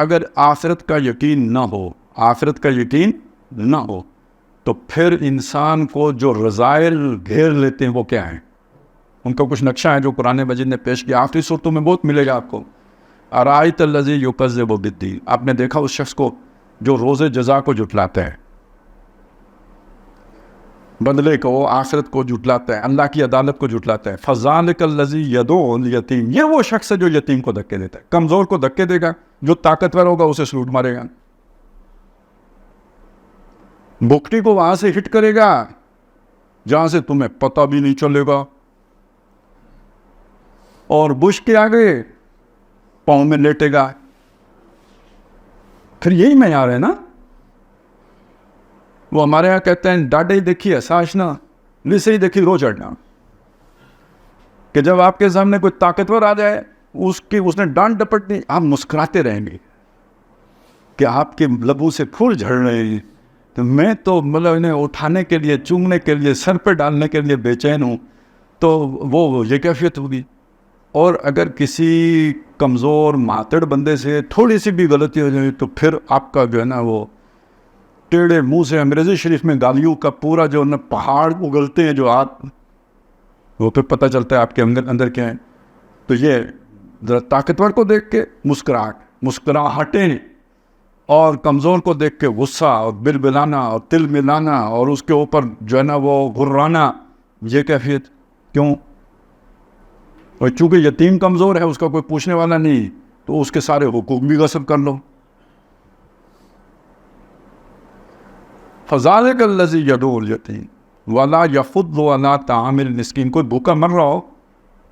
اگر آخرت کا یقین نہ ہو، آخرت کا یقین نہ ہو، تو پھر انسان کو جو رذائل گھیر لیتے ہیں وہ کیا ہیں؟ ان کا کچھ نقشہ ہے جو قرآن مجید نے پیش کیا، آخری صورتوں میں بہت ملے گا آپ کو۔ ارائیت الذی یکذب بالدین، آپ نے دیکھا اس شخص کو جو روز جزا کو جھٹلاتا ہے، بدلے کو، آخرت کو جھٹلاتا ہے، اللہ کی عدالت کو جھٹلاتا ہے۔ فذلک الذی یدعو الیتیم، یہ وہ شخص ہے جو یتیم کو دھکے دیتا ہے، کمزور کو دھکے دے گا، جو طاقتور ہوگا اسے سلوٹ مارے گا، بکٹی کو وہاں سے ہٹ کرے گا جہاں سے تمہیں پتہ بھی نہیں چلے گا، اور بش کے آگے پاؤں میں لیٹے گا۔ پھر یہی معیار ہے نا، وہ ہمارے یہاں کہتے ہیں ڈاڈے ہی دیکھی احساشنا، لسے ہی دیکھی رو چڑھنا، کہ جب آپ کے سامنے کوئی طاقتور آ جائے، اس نے ڈانٹ ڈپٹ دی، آپ مسکراتے رہیں گے کہ آپ کے لبوں سے پھول جھڑ رہے ہیں، تو میں تو مطلب انہیں اٹھانے کے لیے، چومنے کے لیے، سر پہ ڈالنے کے لیے بے چین ہوں، تو وہ یہ کیفیت ہوگی۔ اور اگر کسی کمزور ماتڑ بندے سے تھوڑی سی بھی غلطی ہو جائے تو پھر آپ کا جو ہے نا وہ ٹیڑھے منہ سے انگریزی شریف میں گالیوں کا پورا جو نا پہاڑ اگلتے ہیں جو آپ، وہ پھر پتہ چلتا ہے آپ کے اندر کیا ہے۔ تو یہ ذرا طاقتور کو دیکھ کے مسکراہٹیں، اور کمزور کو دیکھ کے غصہ اور بلبلانا اور تل ملانا اور اس کے اوپر جو ہے نا وہ گھرانا، یہ کیفیت کیوں؟ اور چونکہ یتیم کمزور ہے، اس کا کوئی پوچھنے والا نہیں، تو اس کے سارے حقوق بھی غصب کر لو۔ فذلک الذی یدعو الیتیم ولا یحض علی طعام المسکین، کوئی بھوکا مر رہا ہو،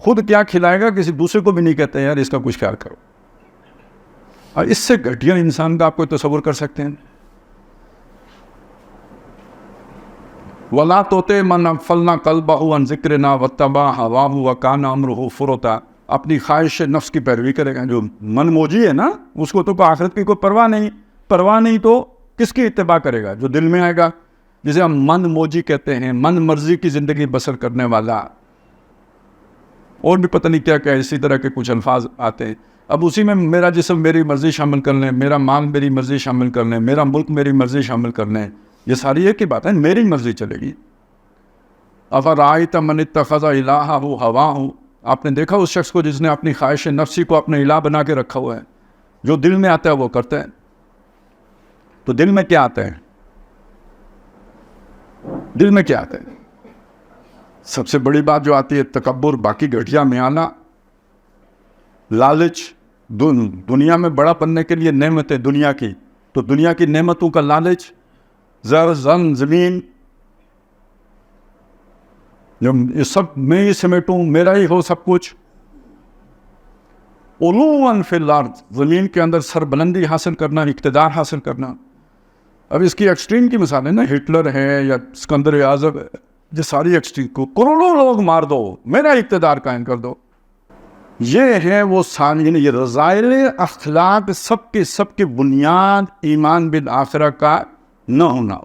خود کیا کھلائے گا، کسی دوسرے کو بھی نہیں کہتے یار اس کا کچھ خیال کرو۔ اور اس سے گھٹیا انسان کا آپ کوئی تصور کر سکتے ہیں؟ وَلَا تُطِعْ مَنْ أَغْفَلْنَا قَلْبَهُ عَنْ ذِكْرِنَا وَاتَّبَعَ هَوَاهُ وَكَانَ أَمْرُهُ فُرُطًا، اپنی خواہش نفس کی پیروی کرے گا۔ جو من موجی ہے نا، اس کو تو آخرت کی کوئی پرواہ نہیں تو کس کی اتباع کرے گا؟ جو دل میں آئے گا، جسے ہم من موجی کہتے ہیں، من مرضی کی زندگی بسر کرنے والا، اور بھی پتہ نہیں کیا کیا اسی طرح کے کچھ الفاظ آتے ہیں۔ اب اسی میں میرا جسم میری مرضی شامل کر لیں، میرا مال میری مرضی شامل کر لیں، میرا ملک میری مرضی شامل کر لیں، یہ ساری ایک ہی بات ہے، میری مرضی چلے گی۔ افرأیت من اتخذ الہہ ہواہ، آپ نے دیکھا اس شخص کو جس نے اپنی خواہش نفسی کو اپنے الہ بنا کے رکھا ہوا ہے، جو دل میں آتا ہے وہ کرتا ہے۔ تو دل میں کیا آتا ہے؟ دل میں کیا آتا ہے؟ سب سے بڑی بات جو آتی ہے تکبر، باقی گھٹیا میں آنا، لالچ، دنیا میں بڑا بننے کے لیے نعمتیں دنیا کی، تو دنیا کی نعمتوں کا لالچ، زر زمین، جب یہ سب میں ہی سمیٹوں، میرا ہی ہو سب کچھ۔ علواً فی الارض، زمین کے اندر سربلندی حاصل کرنا، اقتدار حاصل کرنا۔ اب اس کی ایکسٹریم کی مثال ہے نا، ہٹلر ہے یا اسکندر اعظم ہے، یہ ساری ایکسٹریم کو کروڑوں لوگ مار دو، میرا اقتدار قائم کر دو۔ یہ ہے وہ یعنی یہ رذائل اخلاق سب کی بنیاد ایمان بالآخرہ کا نہ ہونا۔